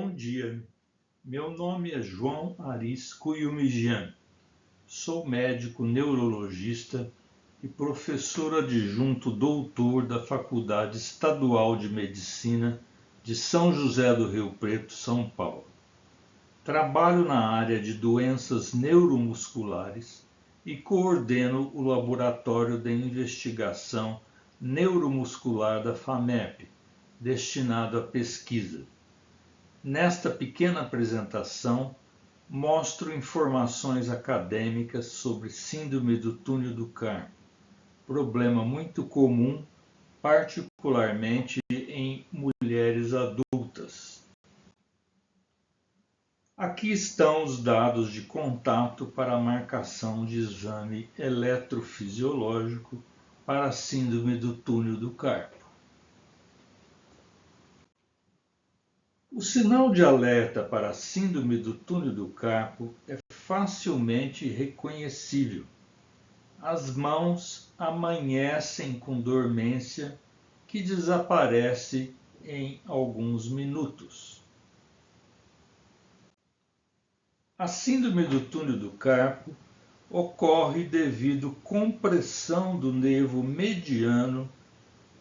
Bom dia, meu nome é João Aris Cuyumijian, sou médico neurologista e professor adjunto doutor da Faculdade Estadual de Medicina de São José do Rio Preto, São Paulo. Trabalho na área de doenças neuromusculares e coordeno o Laboratório de Investigação Neuromuscular da FAMEP, destinado à pesquisa. Nesta pequena apresentação, mostro informações acadêmicas sobre síndrome do túnel do carpo, problema muito comum, particularmente em mulheres adultas. Aqui estão os dados de contato para a marcação de exame eletrofisiológico para a síndrome do túnel do carpo. O sinal de alerta para a síndrome do túnel do carpo é facilmente reconhecível. As mãos amanhecem com dormência que desaparece em alguns minutos. A síndrome do túnel do carpo ocorre devido à compressão do nervo mediano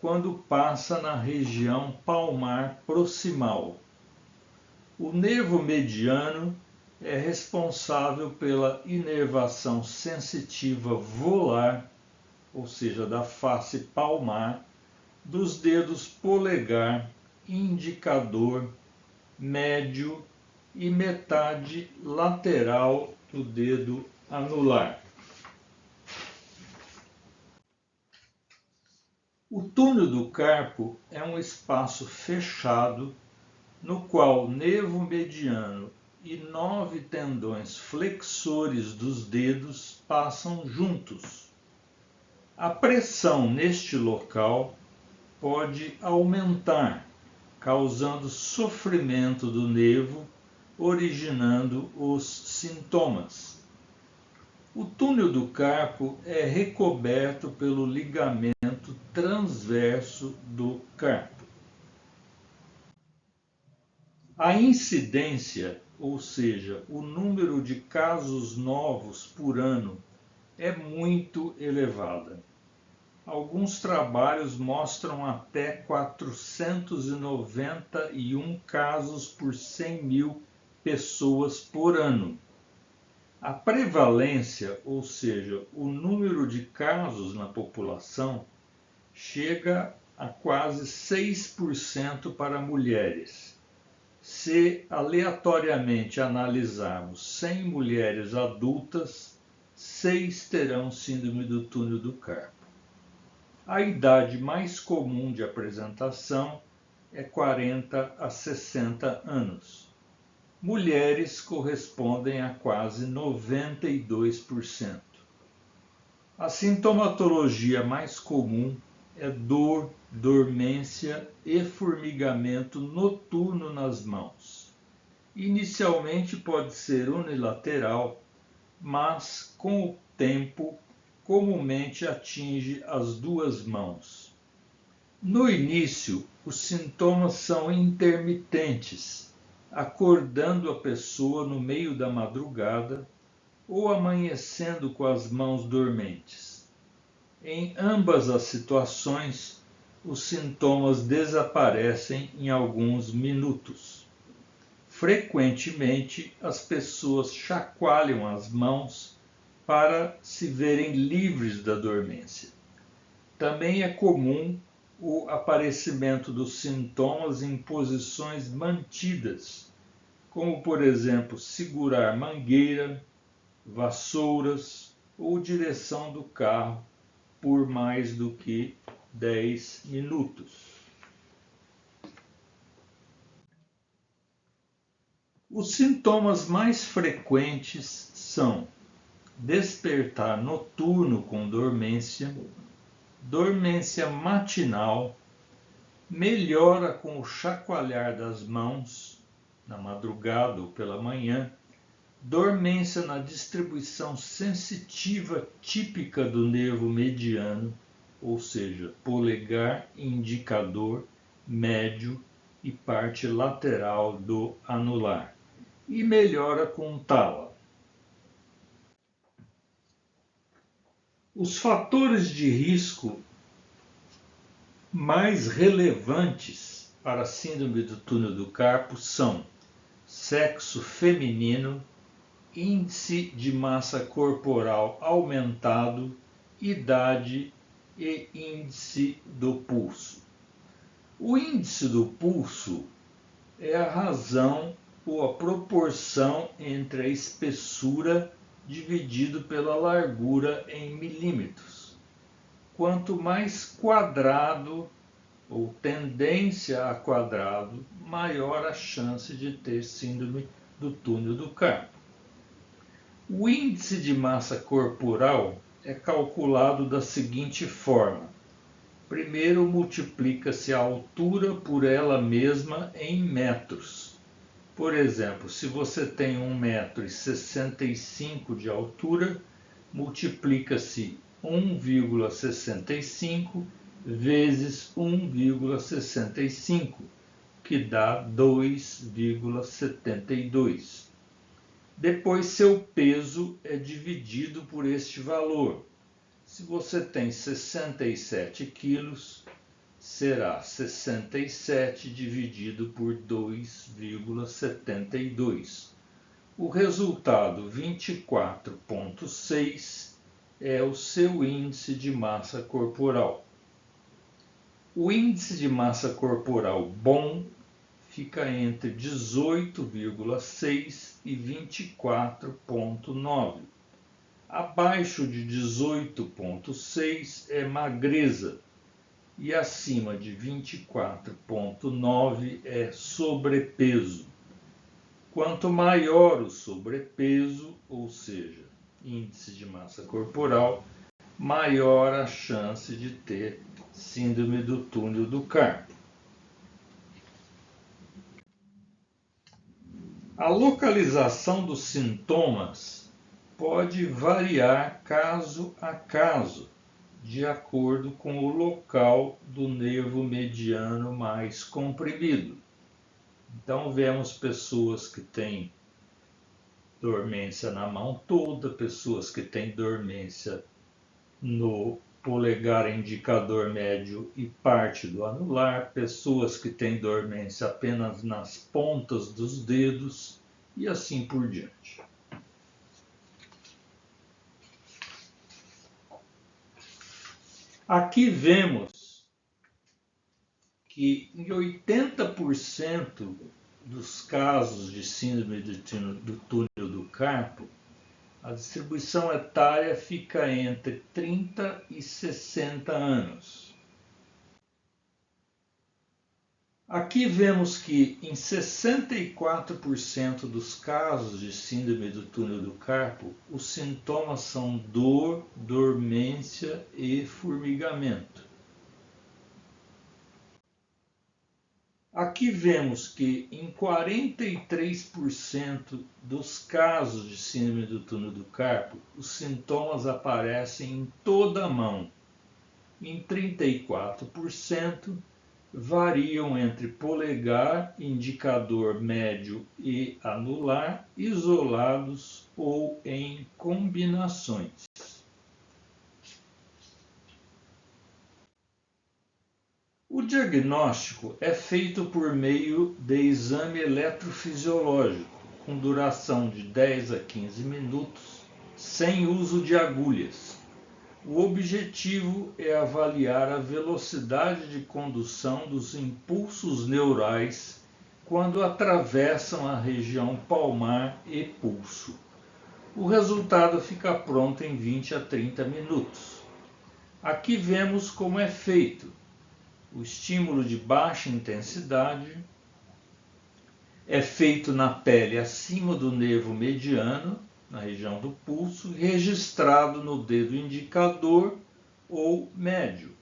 quando passa na região palmar proximal. O nervo mediano é responsável pela inervação sensitiva volar, ou seja, da face palmar, dos dedos polegar, indicador, médio e metade lateral do dedo anular. O túnel do carpo é um espaço fechado no qual o nervo mediano e 9 tendões flexores dos dedos passam juntos. A pressão neste local pode aumentar, causando sofrimento do nervo, originando os sintomas. O túnel do carpo é recoberto pelo ligamento transverso do carpo. A incidência, ou seja, o número de casos novos por ano, é muito elevada. Alguns trabalhos mostram até 491 casos por 100 mil pessoas por ano. A prevalência, ou seja, o número de casos na população, chega a quase 6% para mulheres. Se aleatoriamente analisarmos 100 mulheres adultas, 6 terão síndrome do túnel do carpo. A idade mais comum de apresentação é 40 a 60 anos. Mulheres correspondem a quase 92%. A sintomatologia mais comum é dor, dormência e formigamento noturno nas mãos. Inicialmente pode ser unilateral, mas com o tempo comumente atinge as duas mãos. No início, os sintomas são intermitentes, acordando a pessoa no meio da madrugada ou amanhecendo com as mãos dormentes. Em ambas as situações, os sintomas desaparecem em alguns minutos. Frequentemente, as pessoas chacoalham as mãos para se verem livres da dormência. Também é comum o aparecimento dos sintomas em posições mantidas, como, por exemplo, segurar mangueira, vassouras ou direção do carro por mais do que 10 minutos. Os sintomas mais frequentes são despertar noturno com dormência, dormência matinal, melhora com o chacoalhar das mãos, na madrugada ou pela manhã, dormência na distribuição sensitiva típica do nervo mediano, ou seja, polegar, indicador, médio e parte lateral do anular, e melhora com tala. Os fatores de risco mais relevantes para a síndrome do túnel do carpo são sexo feminino, índice de massa corporal aumentado, idade e índice do pulso. O índice do pulso é a razão ou a proporção entre a espessura dividido pela largura em milímetros. Quanto mais quadrado ou tendência a quadrado, maior a chance de ter síndrome do túnel do carpo. O índice de massa corporal é calculado da seguinte forma. Primeiro, multiplica-se a altura por ela mesma em metros. Por exemplo, se você tem 1,65 m de altura, multiplica-se 1,65 vezes 1,65, que dá 2,72. Depois, seu peso é dividido por este valor. Se você tem 67 quilos, será 67 dividido por 2,72. O resultado, 24,6, é o seu índice de massa corporal. O índice de massa corporal bom fica entre 18,6 e 24,9. Abaixo de 18,6 é magreza e acima de 24,9 é sobrepeso. Quanto maior o sobrepeso, ou seja, índice de massa corporal, maior a chance de ter síndrome do túnel do carpo. A localização dos sintomas pode variar caso a caso, de acordo com o local do nervo mediano mais comprimido. Então, vemos pessoas que têm dormência na mão toda, pessoas que têm dormência no polegar indicador médio e parte do anular, pessoas que têm dormência apenas nas pontas dos dedos e assim por diante. Aqui vemos que em 80% dos casos de síndrome do túnel do carpo, a distribuição etária fica entre 30 e 60 anos. Aqui vemos que em 64% dos casos de síndrome do túnel do carpo, os sintomas são dor, dormência e formigamento. Aqui vemos que em 43% dos casos de síndrome do túnel do carpo, os sintomas aparecem em toda a mão. Em 34%, variam entre polegar, indicador médio e anular, isolados ou em combinações. O diagnóstico é feito por meio de exame eletrofisiológico, com duração de 10 a 15 minutos, sem uso de agulhas. O objetivo é avaliar a velocidade de condução dos impulsos neurais quando atravessam a região palmar e pulso. O resultado fica pronto em 20 a 30 minutos. Aqui vemos como é feito. O estímulo de baixa intensidade é feito na pele acima do nervo mediano, na região do pulso, registrado no dedo indicador ou médio.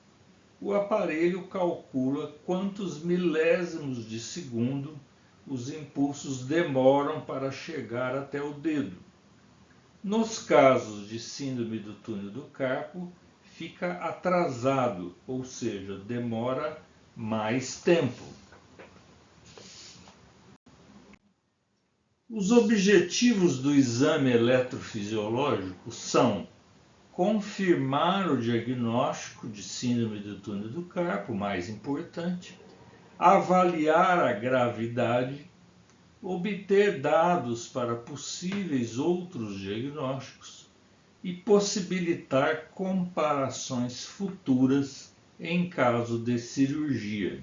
O aparelho calcula quantos milésimos de segundo os impulsos demoram para chegar até o dedo. Nos casos de síndrome do túnel do carpo, fica atrasado, ou seja, demora mais tempo. Os objetivos do exame eletrofisiológico são confirmar o diagnóstico de síndrome do túnel do carpo, mais importante, avaliar a gravidade, obter dados para possíveis outros diagnósticos e possibilitar comparações futuras em caso de cirurgia.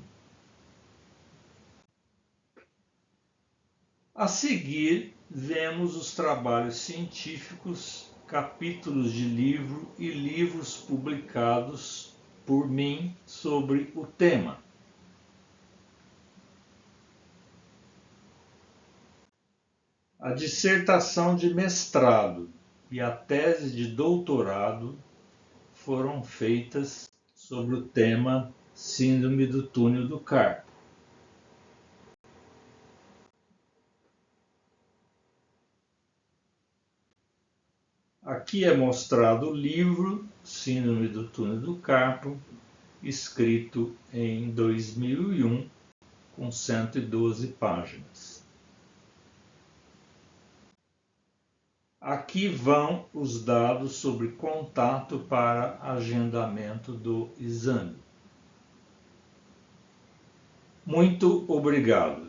A seguir, vemos os trabalhos científicos, capítulos de livro e livros publicados por mim sobre o tema. A dissertação de mestrado e a tese de doutorado foram feitas sobre o tema Síndrome do túnel do carpo. Aqui é mostrado o livro Síndrome do túnel do carpo, escrito em 2001, com 112 páginas. Aqui vão os dados sobre contato para agendamento do exame. Muito obrigado.